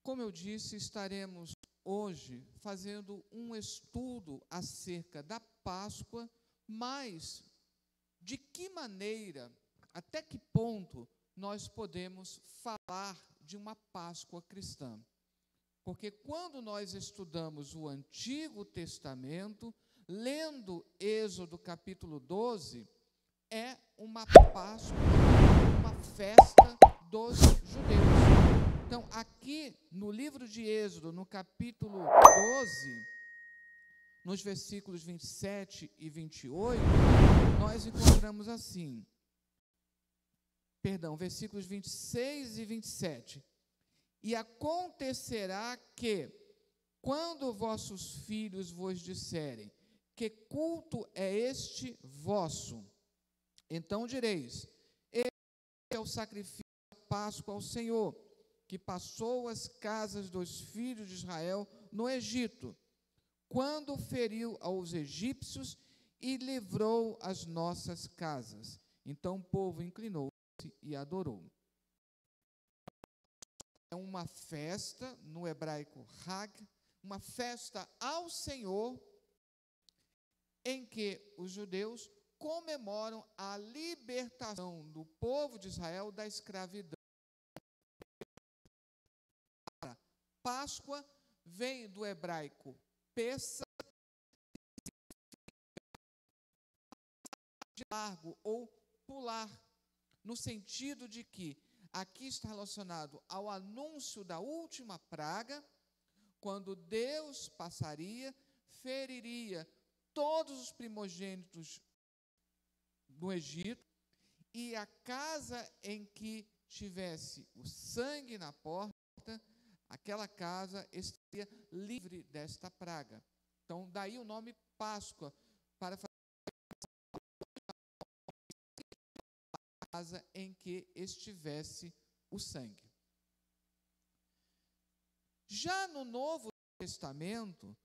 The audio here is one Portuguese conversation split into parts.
Como eu disse, estaremos hoje fazendo um estudo acerca da Páscoa, mas de que maneira, até que ponto nós podemos falar de uma Páscoa cristã? Porque quando nós estudamos o Antigo Testamento, lendo Êxodo capítulo 12, é uma Páscoa, uma festa dos judeus. Então, aqui no livro de Êxodo, no capítulo 12, nos versículos 27 e 28, nós encontramos assim, versículos 26 e 27. E acontecerá que, quando vossos filhos vos disserem, que culto é este vosso? Então direis, este é o sacrifício da Páscoa ao Senhor, que passou as casas dos filhos de Israel no Egito, quando feriu aos egípcios e livrou as nossas casas. Então o povo inclinou-se e adorou. É uma festa, no hebraico Hag, uma festa ao Senhor, em que os judeus comemoram a libertação do povo de Israel da escravidão. A Páscoa vem do hebraico Pessa, de largo ou pular, no sentido de que aqui está relacionado ao anúncio da última praga, quando Deus passaria, feriria todos os primogênitos do Egito, e a casa em que tivesse o sangue na porta, aquela casa estaria livre desta praga. Então, daí o nome Páscoa, para fazer a casa em que estivesse o sangue. Já no Novo Testamento,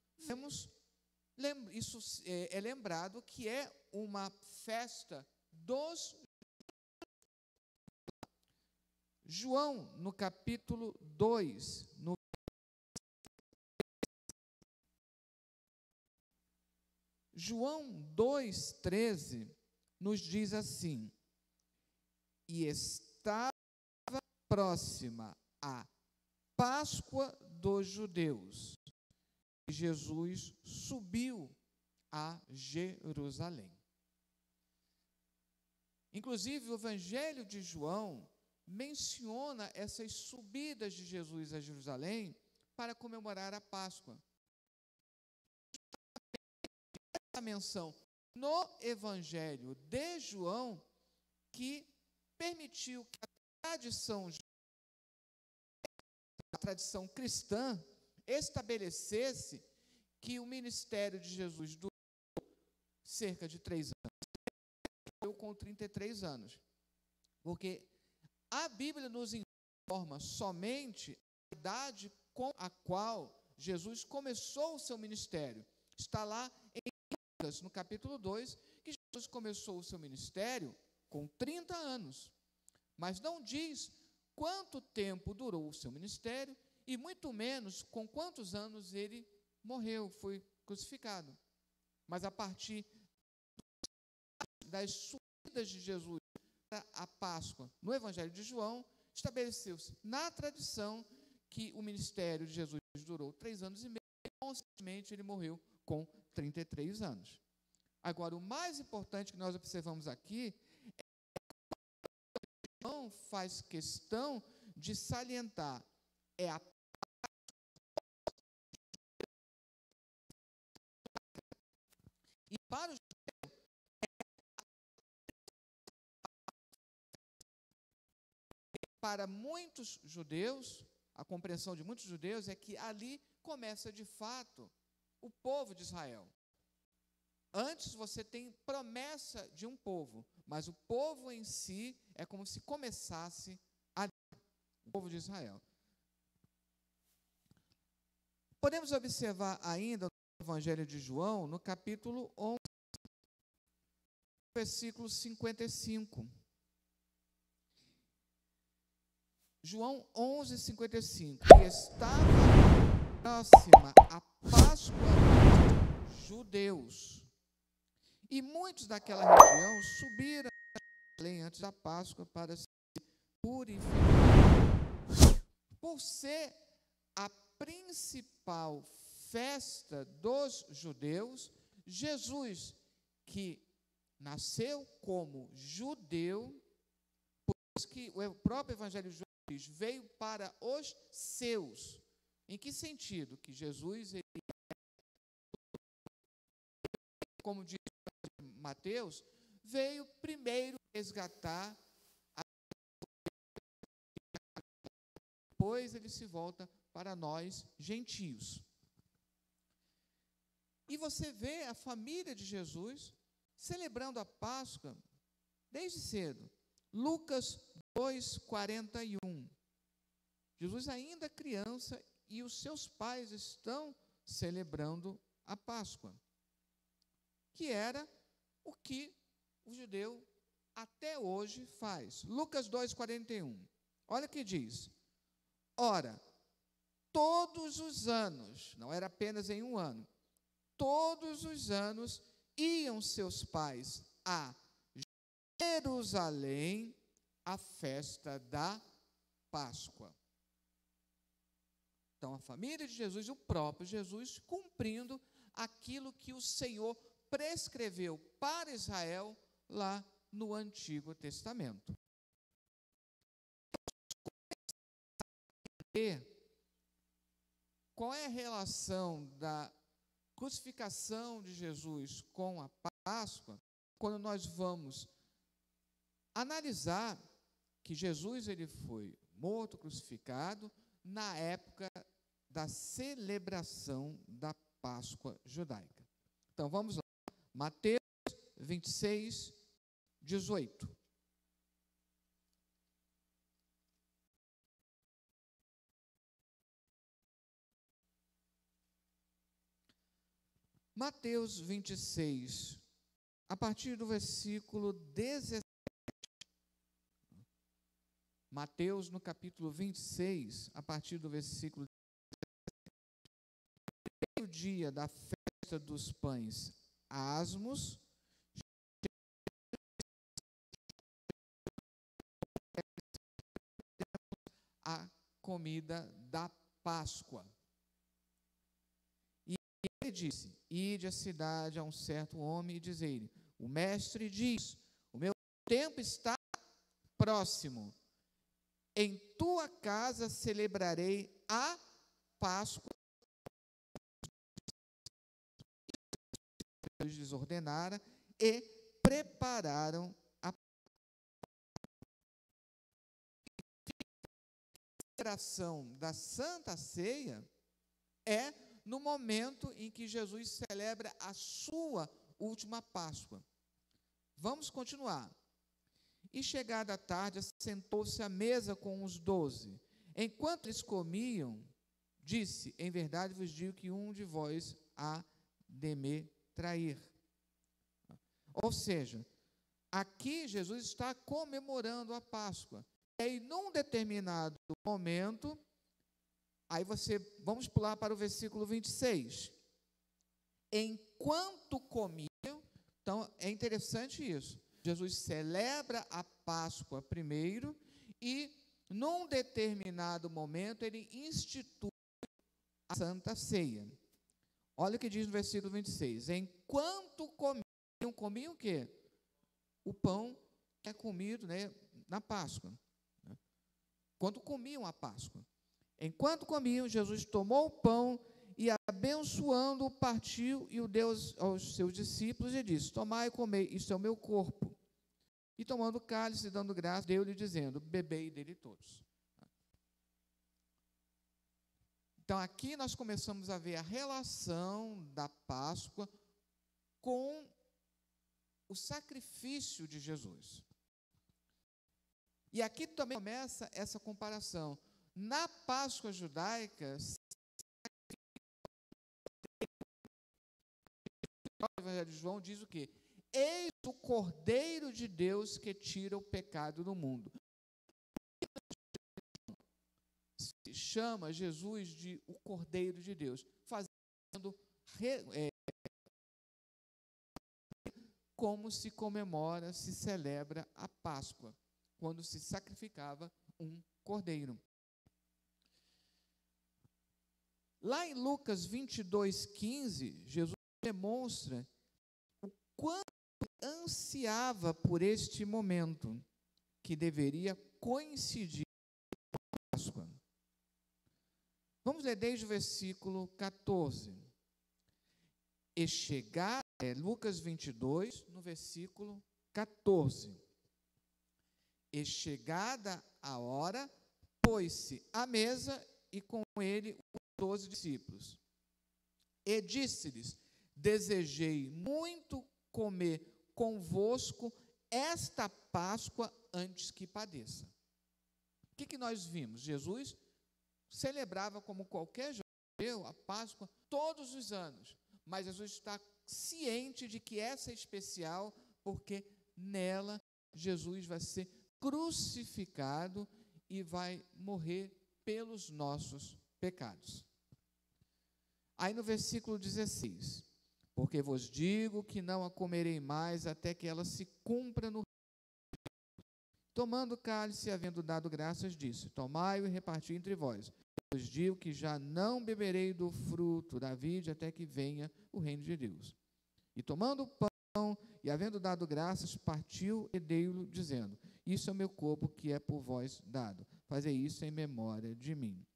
isso é lembrado que é uma festa dos João, no capítulo 2, João 2,13, nos diz assim: e estava próxima a Páscoa dos judeus, e Jesus subiu a Jerusalém. Inclusive, o Evangelho de João menciona essas subidas de Jesus a Jerusalém para comemorar a Páscoa. Essa menção no Evangelho de João que permitiu que a tradição cristã estabelecesse que o ministério de Jesus durou cerca de 3 anos, com 33 anos, porque a Bíblia nos informa somente a idade com a qual Jesus começou o seu ministério. Está lá em Lucas, no capítulo 2, que Jesus começou o seu ministério com 30 anos, mas não diz quanto tempo durou o seu ministério e muito menos com quantos anos ele morreu, foi crucificado. Mas a partir das subidas de Jesus para a Páscoa, no Evangelho de João, estabeleceu-se na tradição que o ministério de Jesus durou 3 anos e meio, e consequentemente ele morreu com 33 anos. Agora, o mais importante que nós observamos aqui é que João faz questão de salientar, é a e para os para muitos judeus, a compreensão de muitos judeus é que ali começa de fato o povo de Israel. Antes você tem promessa de um povo, mas o povo em si é como se começasse ali, o povo de Israel. Podemos observar ainda no Evangelho de João, no capítulo 11, versículo 55. João 11:55. E estava próxima a Páscoa dos judeus. E muitos daquela região subiram antes da Páscoa para se purificar. Por ser a principal festa dos judeus, Jesus, que nasceu como judeu, por isso que o próprio Evangelho de João diz, veio para os seus. Em que sentido? Que Jesus, como diz Mateus, veio primeiro resgatar, depois ele se volta para nós, gentios. E você vê a família de Jesus celebrando a Páscoa desde cedo. Lucas 2:41. Jesus ainda criança e os seus pais estão celebrando a Páscoa, que era o que o judeu até hoje faz. Lucas 2:41. Olha o que diz. Ora, todos os anos, não era apenas em um ano, todos os anos iam seus pais a Jerusalém à festa da Páscoa. Então, a família de Jesus e o próprio Jesus cumprindo aquilo que o Senhor prescreveu para Israel lá no Antigo Testamento. E qual é a relação da crucificação de Jesus com a Páscoa? Quando nós vamos analisar que Jesus ele foi morto, crucificado, na época da celebração da Páscoa judaica. Então, vamos lá. Mateus 26:18. Mateus 26, a partir do versículo 17. Mateus, no capítulo 26, a partir do versículo 17. O dia da festa dos pães asmos, a comida da Páscoa. E ele disse, ide à cidade a um certo homem e dizei-lhe, o mestre diz, o meu tempo está próximo, em tua casa celebrarei a Páscoa. Eles desordenaram e prepararam a celebração da Santa Ceia é no momento em que Jesus celebra a sua última Páscoa. Vamos continuar. E chegada a tarde, sentou-se à mesa com os 12. Enquanto eles comiam, disse, em verdade vos digo que um de vós há de me trair. Ou seja, aqui Jesus está comemorando a Páscoa. E aí, num determinado momento, vamos pular para o versículo 26. Enquanto comiam, então é interessante isso. Jesus celebra a Páscoa primeiro e, num determinado momento, ele institui a Santa Ceia. Olha o que diz no versículo 26. Enquanto comiam o quê? O pão que é comido, né, na Páscoa. Quando comiam a Páscoa. Enquanto comiam, Jesus tomou o pão e, abençoando-o, partiu e o deu aos seus discípulos e disse, tomai e comei, isto é o meu corpo. E tomando o cálice e dando graça, deu-lhe dizendo, bebei dele todos. Então, aqui nós começamos a ver a relação da Páscoa com o sacrifício de Jesus. E aqui também começa essa comparação. Na Páscoa judaica, o Evangelho de João diz o quê? Eis o Cordeiro de Deus que tira o pecado do mundo. chama Jesus de o Cordeiro de Deus, fazendo como se comemora, se celebra a Páscoa, quando se sacrificava um cordeiro. Lá em Lucas 22:15, Jesus demonstra o quanto ansiava por este momento, que deveria coincidir com a Páscoa. Vamos ler desde o versículo 14. Lucas 22, no versículo 14. E chegada a hora, pôs-se à mesa e com ele os 12 discípulos. E disse-lhes: desejei muito comer convosco esta Páscoa antes que padeça. O que nós vimos? Jesus celebrava, como qualquer judeu, a Páscoa todos os anos, mas Jesus está ciente de que essa é especial, porque nela Jesus vai ser crucificado e vai morrer pelos nossos pecados. Aí no versículo 16, porque vos digo que não a comerei mais até que ela se cumpra no... Tomando o cálice, havendo dado graças, disse: tomai-o e reparti entre vós. Vos digo que já não beberei do fruto da vide até que venha o reino de Deus. E tomando o pão, e havendo dado graças, partiu e deu-lhe, dizendo: isso é o meu corpo que é por vós dado. Fazei isso em memória de mim.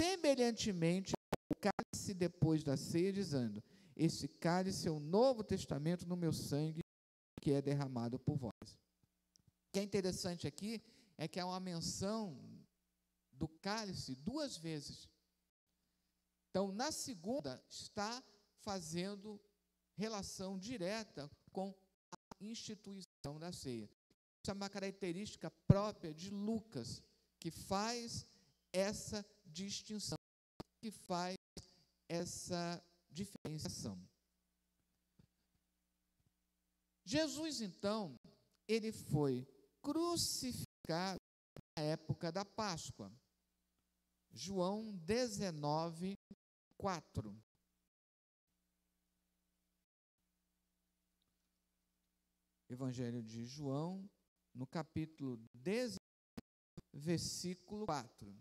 Semelhantemente, o cálice depois da ceia, dizendo: esse cálice é o novo testamento no meu sangue, que é derramado por vós. O que é interessante aqui é que há uma menção do cálice 2 vezes. Então, na segunda, está fazendo relação direta com a instituição da ceia. Isso é uma característica própria de Lucas, que faz essa distinção, que faz essa diferenciação. Jesus, então, ele foi crucificado na época da Páscoa. João 19, 4. Evangelho de João, no capítulo 19, versículo 4.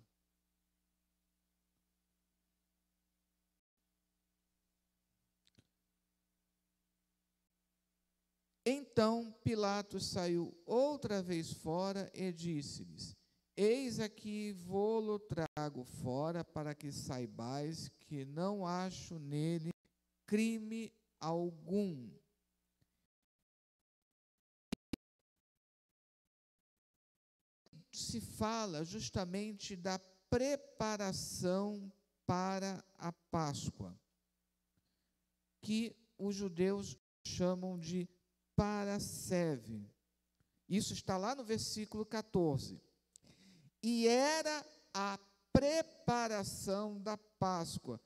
Então Pilatos saiu outra vez fora e disse-lhes: eis aqui vô-lo trago fora, para que saibais que não acho nele crime algum. Se fala justamente da preparação para a Páscoa, que os judeus chamam de Parasceve. Isso está lá no versículo 14. E era a preparação da Páscoa,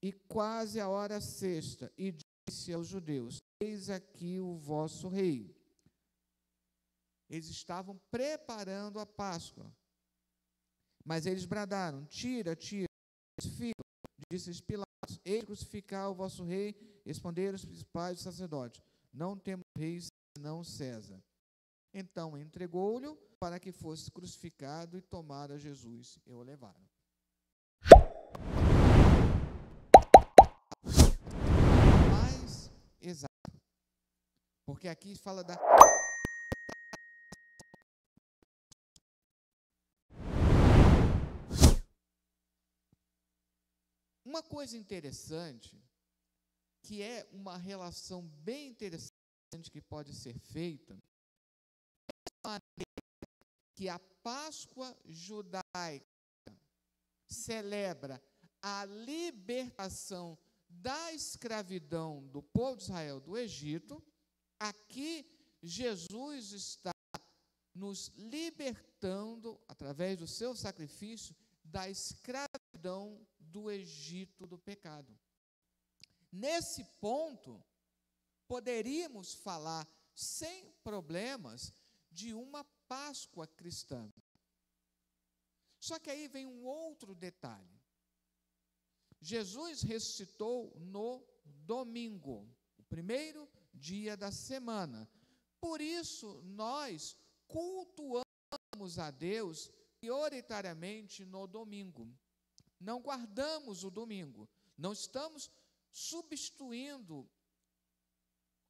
e quase a hora sexta, e disse aos judeus: eis aqui o vosso rei. Eles estavam preparando a Páscoa, mas eles bradaram: tira, tira, crucifica. Disse Pilatos: eis crucificar o vosso rei. Responderam os principais dos sacerdotes: não temos rei senão César. Então entregou-lhe para que fosse crucificado, e tomaram Jesus e o levaram. Mais exato, porque aqui fala da... Uma coisa interessante, que é uma relação bem interessante que pode ser feita, que a Páscoa judaica celebra a libertação da escravidão do povo de Israel do Egito. Aqui Jesus está nos libertando, através do seu sacrifício, da escravidão do Egito do pecado. Nesse ponto, poderíamos falar sem problemas de uma Páscoa cristã. Só que aí vem um outro detalhe. Jesus ressuscitou no domingo, o primeiro dia da semana. Por isso, nós cultuamos a Deus prioritariamente no domingo. Não guardamos o domingo. Não estamos substituindo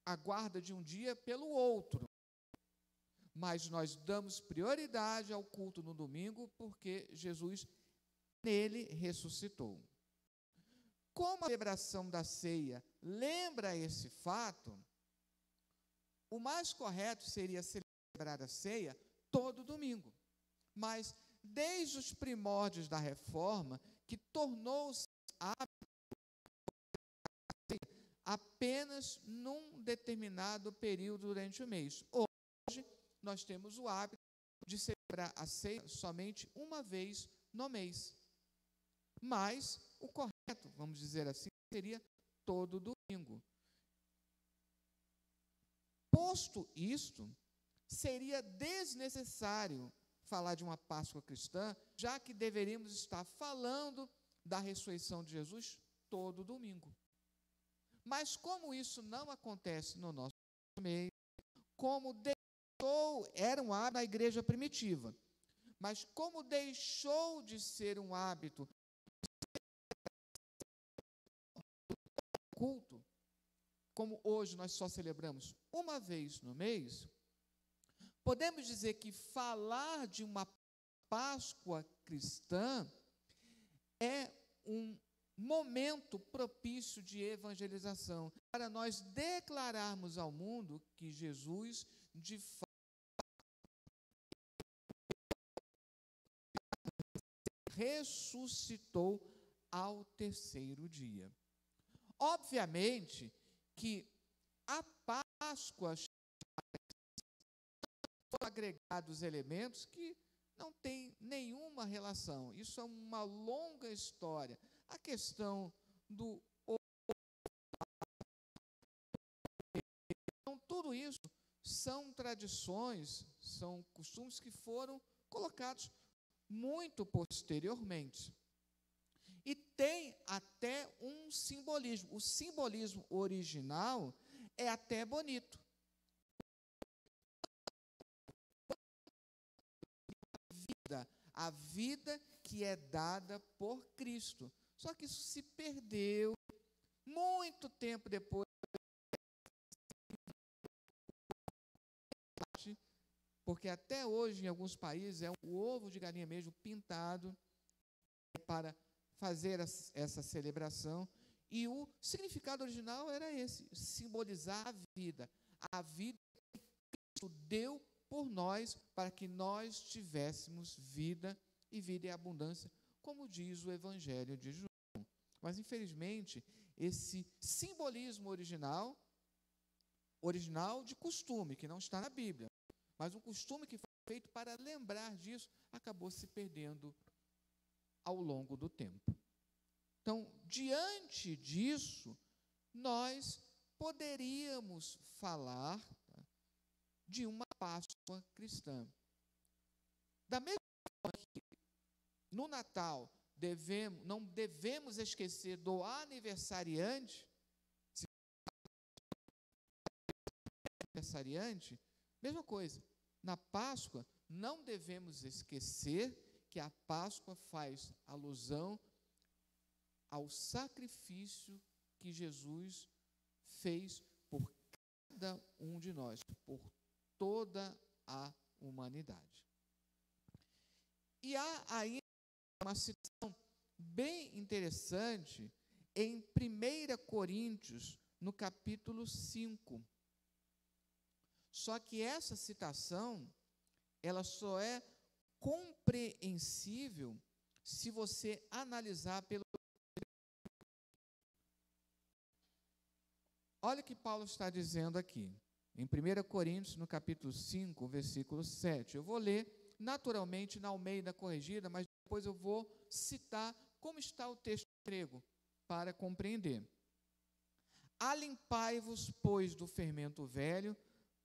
a guarda de um dia pelo outro. Mas nós damos prioridade ao culto no domingo porque Jesus nele ressuscitou. Como a celebração da ceia lembra esse fato, o mais correto seria celebrar a ceia todo domingo. Mas, desde os primórdios da reforma, que tornou-se hábito apenas num determinado período durante o mês. Hoje, nós temos o hábito de celebrar a ceia somente uma vez no mês. Mas o correto, vamos dizer assim, seria todo domingo. Posto isto, seria desnecessário falar de uma Páscoa cristã, já que deveríamos estar falando da ressurreição de Jesus todo domingo. Mas como isso não acontece no nosso meio, como era um hábito da igreja primitiva, mas como deixou de ser um hábito culto, como hoje nós só celebramos uma vez no mês, podemos dizer que falar de uma Páscoa cristã é um momento propício de evangelização, para nós declararmos ao mundo que Jesus, de fato, ressuscitou ao terceiro dia. Obviamente que a Páscoa foram agregados elementos que não têm nenhuma relação. Isso é uma longa história. A questão do... Então, tudo isso são tradições, são costumes que foram colocados muito posteriormente. E tem até um simbolismo. O simbolismo original é até bonito. A vida que é dada por Cristo. Só que isso se perdeu muito tempo depois, porque até hoje em alguns países é o ovo de galinha mesmo pintado para fazer essa celebração, e o significado original era esse, simbolizar a vida que Cristo deu por nós, para que nós tivéssemos vida, e vida em abundância, como diz o Evangelho de João. Mas, infelizmente, esse simbolismo original de costume, que não está na Bíblia, mas um costume que foi feito para lembrar disso, acabou se perdendo ao longo do tempo. Então, diante disso, nós poderíamos falar de uma Páscoa cristã. Da mesma forma que no Natal não devemos esquecer do aniversariante, mesma coisa. Na Páscoa, não devemos esquecer que a Páscoa faz alusão ao sacrifício que Jesus fez por cada um de nós, por toda a humanidade. E há aí uma citação bem interessante em 1 Coríntios, no capítulo 5. Só que essa citação, ela só é compreensível se você analisar pelo... Olha o que Paulo está dizendo aqui, em 1 Coríntios, no capítulo 5, versículo 7. Eu vou ler naturalmente na Almeida Corrigida, mas depois eu vou citar como está o texto grego, para compreender. Alimpai-vos, pois, do fermento velho,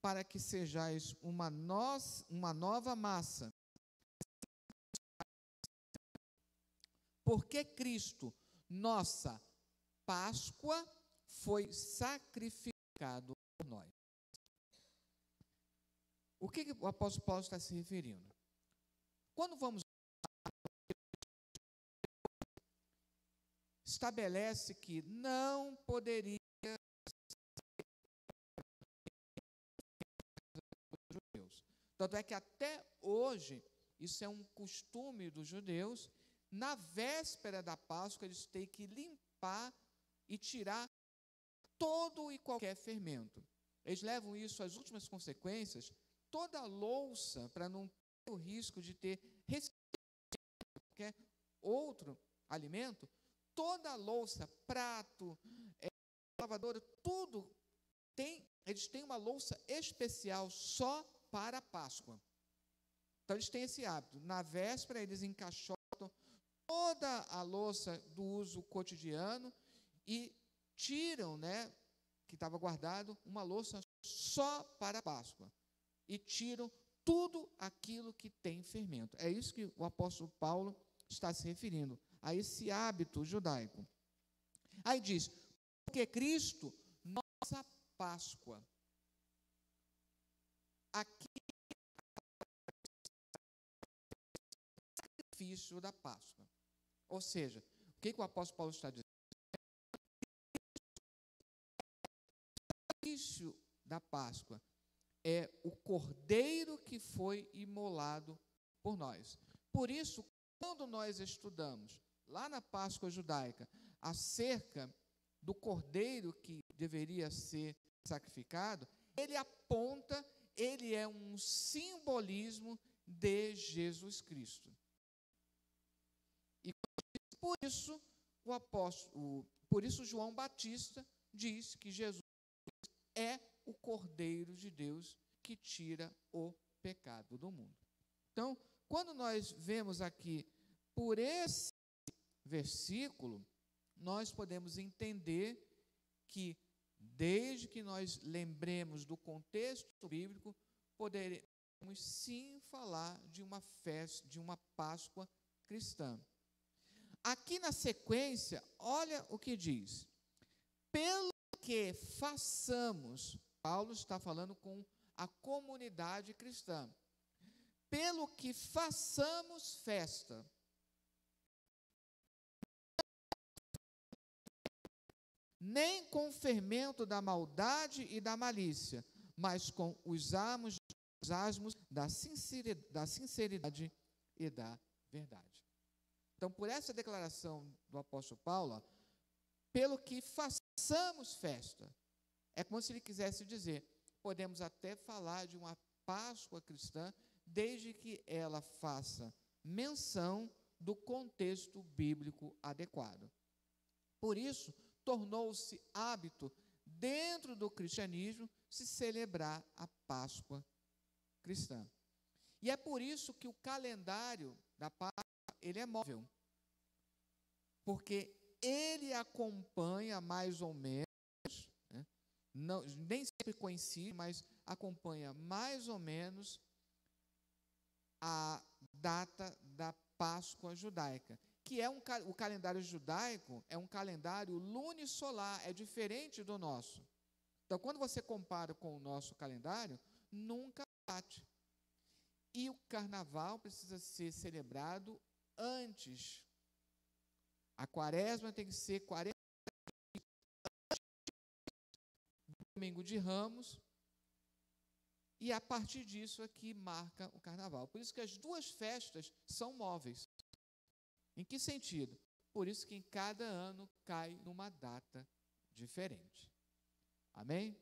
para que sejais uma nova massa, Porque Cristo, nossa Páscoa, foi sacrificado por nós. O que o apóstolo Paulo está se referindo? Quando vamos, estabelece que não poderia ser judeus. Tanto é que até hoje, isso é um costume dos judeus, na véspera da Páscoa, eles têm que limpar e tirar todo e qualquer fermento. Eles levam isso às últimas consequências, toda a louça, para não ter o risco de ter qualquer outro alimento, toda a louça, prato, lavadora, tudo, eles têm uma louça especial só para a Páscoa. Então, eles têm esse hábito. Na véspera, eles encaixotam toda a louça do uso cotidiano e tiram, que estava guardado, uma louça só para a Páscoa. E tiram tudo aquilo que tem fermento. É isso que o apóstolo Paulo está se referindo, a esse hábito judaico. Aí diz, porque Cristo, nossa Páscoa. Aqui é o sacrifício da Páscoa. Ou seja, o que o apóstolo Paulo está dizendo? O sacrifício da Páscoa é o cordeiro que foi imolado por nós. Por isso, quando nós estudamos lá na Páscoa judaica acerca do cordeiro que deveria ser sacrificado, ele aponta, ele é um simbolismo de Jesus Cristo. E por isso por isso João Batista diz que Jesus é o Cordeiro de Deus que tira o pecado do mundo. Então, quando nós vemos aqui por esse versículo, nós podemos entender que, desde que nós lembremos do contexto bíblico, poderemos sim falar de uma festa, de uma Páscoa cristã. Aqui na sequência, olha o que diz. Pelo que façamos, Paulo está falando com a comunidade cristã. Pelo que façamos festa, nem com o fermento da maldade e da malícia, mas com os asmos da sinceridade e da verdade. Então, por essa declaração do apóstolo Paulo, pelo que façamos festa, é como se ele quisesse dizer, podemos até falar de uma Páscoa cristã, desde que ela faça menção do contexto bíblico adequado. Por isso, tornou-se hábito, dentro do cristianismo, se celebrar a Páscoa cristã. E é por isso que o calendário da Páscoa, ele é móvel. Porque ele acompanha mais ou menos, não, nem sempre coincide, mas acompanha mais ou menos a data da Páscoa judaica, que é o calendário judaico é um calendário lunisolar, é diferente do nosso. Então, quando você compara com o nosso calendário, nunca bate. E o carnaval precisa ser celebrado antes. A quaresma tem que ser 40 domingo de Ramos, e a partir disso aqui marca o carnaval. Por isso que as duas festas são móveis. Em que sentido? Por isso que em cada ano cai numa data diferente. Amém?